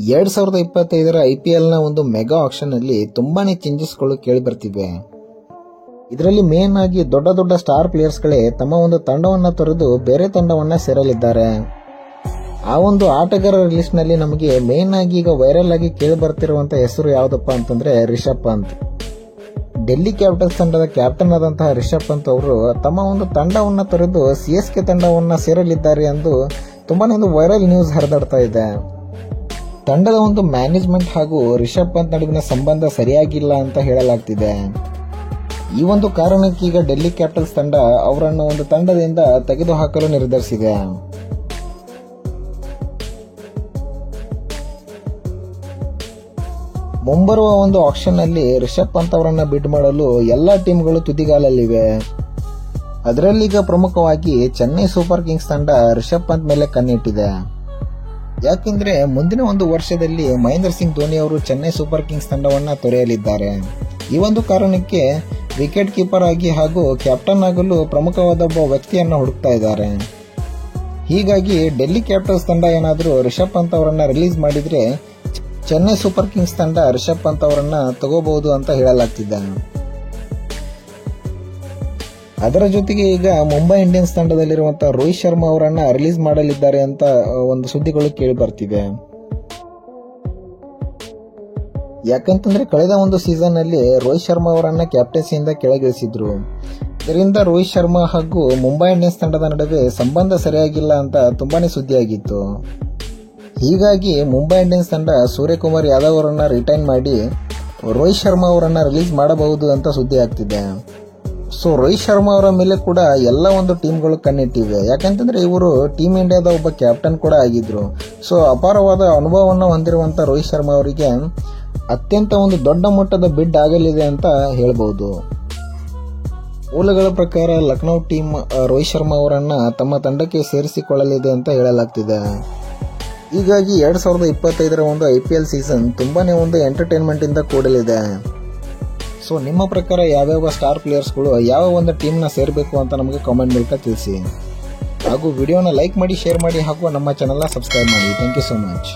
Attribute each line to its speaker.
Speaker 1: 2025 IPL ನ ಒಂದು mega auction ಅಲ್ಲಿ ತುಂಬಾನೇ ಚೇಂಜಸ್ಗಳು ಕೇಳಿ ಬರ್ತಿವೆ. ಇದರಲ್ಲಿ ಮೇನ್ ಆಗಿ ದೊಡ್ಡ ದೊಡ್ಡ ಸ್ಟಾರ್ ಪ್ಲೇಯರ್ಸ್ ಗಳೇ ತಮ್ಮ ಒಂದು ತಂಡವನ್ನ ತೊರೆದು ಬೇರೆ ತಂಡವನ್ನ ಸೇರಲಿದ್ದಾರೆ. ಆ ಒಂದು ಆಟಗಾರರ ಲಿಸ್ಟ್ ನಲ್ಲಿ ನಮಗೆ ಮೇನ್ ಆಗಿ ಈಗ ವೈರಲ್ ಆಗಿ ಕೇಳಿ ಬರ್ತಿರುವಂತ ಹೆಸರು ಯಾವ್ದಪ್ಪ ಅಂತಂದ್ರೆ ರಿಷಬ್ ಪಂತ್. ಡೆಲ್ಲಿ ಕ್ಯಾಪಿಟಲ್ಸ್ ತಂಡದ ಕ್ಯಾಪ್ಟನ್ ಆದಂತಹ ರಿಷಬ್ ಪಂತ್ ಅವರು ತಮ್ಮ ಒಂದು ತಂಡವನ್ನ ತೊರೆದು CSK ತಂಡವನ್ನ ಸೇರಲಿದ್ದಾರೆ ಎಂದು ತುಂಬಾನೇ ಒಂದು ವೈರಲ್ ನ್ಯೂಸ್ ಹರಿದಾಡ್ತಾ ಇದೆ. ತಂಡದ ಒಂದು ಮ್ಯಾನೇಜ್ಮೆಂಟ್ ಹಾಗೂ ರಿಷಬ್ ಪಂತ್ ನಡುವಿನ ಸಂಬಂಧ ಸರಿಯಾಗಿಲ್ಲ ಅಂತ ಹೇಳಲಾಗ್ತಿದೆ. ಈ ಒಂದು ಕಾರಣಕ್ಕೆ ಈಗ ಡೆಲ್ಲಿ ಕ್ಯಾಪಿಟಲ್ಸ್ ತಂಡ ಅವರನ್ನು ಒಂದು ತಂಡದಿಂದ ತೆಗೆದುಹಾಕಲು ನಿರ್ಧರಿಸಿದೆ. ಮುಂಬರುವ ಒಂದು ಆಕ್ಷನ್ ನಲ್ಲಿ ರಿಷಬ್ ಪಂತ್ ಅವರನ್ನ ಬಿಡ್ ಮಾಡಲು ಎಲ್ಲಾ ಟೀಮ್ಗಳು ತುದಿಗಾಲಲ್ಲಿವೆ. ಅದರಲ್ಲೀಗ ಪ್ರಮುಖವಾಗಿ ಚೆನ್ನೈ ಸೂಪರ್ ಕಿಂಗ್ಸ್ ತಂಡ ರಿಷಬ್ ಪಂತ್ ಮೇಲೆ ಕಣ್ಣಿಟ್ಟಿದೆ. ಯಾಕೆಂದ್ರೆ ಮುಂದಿನ ಒಂದು ವರ್ಷದಲ್ಲಿ ಮಹೇಂದ್ರ ಸಿಂಗ್ ಧೋನಿ ಅವರು ಚೆನ್ನೈ ಸೂಪರ್ ಕಿಂಗ್ಸ್ ತಂಡವನ್ನ ತೊರೆಯಲಿದ್ದಾರೆ. ಈ ಒಂದು ಕಾರಣಕ್ಕೆ ವಿಕೆಟ್ ಕೀಪರ್ ಆಗಿ ಹಾಗೂ ಕ್ಯಾಪ್ಟನ್ ಆಗಲು ಪ್ರಮುಖವಾದ ಒಬ್ಬ ವ್ಯಕ್ತಿಯನ್ನ ಹುಡುಕ್ತಾ ಇದ್ದಾರೆ. ಹೀಗಾಗಿ ಡೆಲ್ಲಿ ಕ್ಯಾಪಿಟಲ್ಸ್ ತಂಡ ಏನಾದರೂ ರಿಷಬ್ ಪಂತ್ ಅವರನ್ನ ರಿಲೀಸ್ ಮಾಡಿದ್ರೆ ಚೆನ್ನೈ ಸೂಪರ್ ಕಿಂಗ್ಸ್ ತಂಡ ರಿಷಬ್ ಪಂತ್ ಅವರನ್ನ ತಗೋಬಹುದು ಅಂತ ಹೇಳಲಾಗ್ತಿದೆ. ಅದರ ಜೊತೆಗೆ ಈಗ ಮುಂಬೈ ಇಂಡಿಯನ್ಸ್ ತಂಡದಲ್ಲಿರುವಂತಹ ರೋಹಿತ್ ಶರ್ಮಾ ಅವರನ್ನ ರಿಲೀಸ್ ಮಾಡಲಿದ್ದಾರೆ ಅಂತ ಒಂದು ಸುದ್ದಿಗಳು ಕೇಳಿ ಬರ್ತಿವೆ. ಯಾಕಂತಂದ್ರೆ ಕಳೆದ ಒಂದು ಸೀಸನ್ ನಲ್ಲಿ ರೋಹಿತ್ ಶರ್ಮಾ ಅವರನ್ನ ಕ್ಯಾಪ್ಟನ್ಸಿಯಿಂದ ಕೆಳಗಿಳಿಸಿದ್ರು. ಇದರಿಂದ ರೋಹಿತ್ ಶರ್ಮಾ ಹಾಗೂ ಮುಂಬೈ ಇಂಡಿಯನ್ಸ್ ತಂಡದ ನಡುವೆ ಸಂಬಂಧ ಸರಿಯಾಗಿಲ್ಲ ಅಂತ ತುಂಬಾನೇ ಸುದ್ದಿಯಾಗಿತ್ತು. ಹೀಗಾಗಿ ಮುಂಬೈ ಇಂಡಿಯನ್ಸ್ ತಂಡ ಸೂರ್ಯಕುಮಾರ್ ಯಾದವ್ ಅವರನ್ನ ರಿಟೈನ್ ಮಾಡಿ ರೋಹಿತ್ ಶರ್ಮಾ ಅವರನ್ನ ರಿಲೀಸ್ ಮಾಡಬಹುದು ಅಂತ ಸುದ್ದಿ ಆಗ್ತಿದೆ. ಸೊ ರೋಹಿತ್ ಶರ್ಮಾ ಅವರ ಮೇಲೆ ಕೂಡ ಎಲ್ಲ ಒಂದು ಟೀಮ್ಗಳು ಕಣ್ಣಿಟ್ಟಿವೆ. ಯಾಕಂತಂದ್ರೆ ಇವರು ಟೀಮ್ ಇಂಡಿಯಾದ ಒಬ್ಬ ಕ್ಯಾಪ್ಟನ್ ಕೂಡ ಆಗಿದ್ರು. ಸೊ ಅಪಾರವಾದ ಅನುಭವವನ್ನು ಹೊಂದಿರುವಂತ ರೋಹಿತ್ ಶರ್ಮಾ ಅವರಿಗೆ ಅತ್ಯಂತ ಒಂದು ದೊಡ್ಡ ಮಟ್ಟದ ಬಿಡ್ ಆಗಲಿದೆ ಅಂತ ಹೇಳಬಹುದು. ಮೂಲಗಳ ಪ್ರಕಾರ ಲಕ್ನೋ ಟೀಮ್ ರೋಹಿತ್ ಶರ್ಮಾ ಅವರನ್ನ ತಮ್ಮ ತಂಡಕ್ಕೆ ಸೇರಿಸಿಕೊಳ್ಳಲಿದೆ ಅಂತ ಹೇಳಲಾಗ್ತಿದೆ. ಹೀಗಾಗಿ 2025 ಒಂದು IPL ಸೀಸನ್ ತುಂಬಾನೇ ಒಂದು ಎಂಟರ್ಟೈನ್ಮೆಂಟ್ ಇಂದ ಕೂಡಲಿದೆ. ಸೊ ನಿಮ್ಮ ಪ್ರಕಾರ ಯಾವ್ಯಾವ ಸ್ಟಾರ್ ಪ್ಲೇಯರ್ಸ್ಗಳು ಯಾವ ಒಂದು ಟೀಮ್ನ ಸೇರಬೇಕು ಅಂತ ನಮಗೆ ಕಾಮೆಂಟ್ ಮೂಲಕ ತಿಳಿಸಿ. ಹಾಗೂ ವಿಡಿಯೋನ ಲೈಕ್ ಮಾಡಿ, ಶೇರ್ ಮಾಡಿ ಹಾಗೂ ನಮ್ಮ ಚಾನೆಲ್ನ ಸಬ್ಸ್ಕ್ರೈಬ್ ಮಾಡಿ. Thank you so much.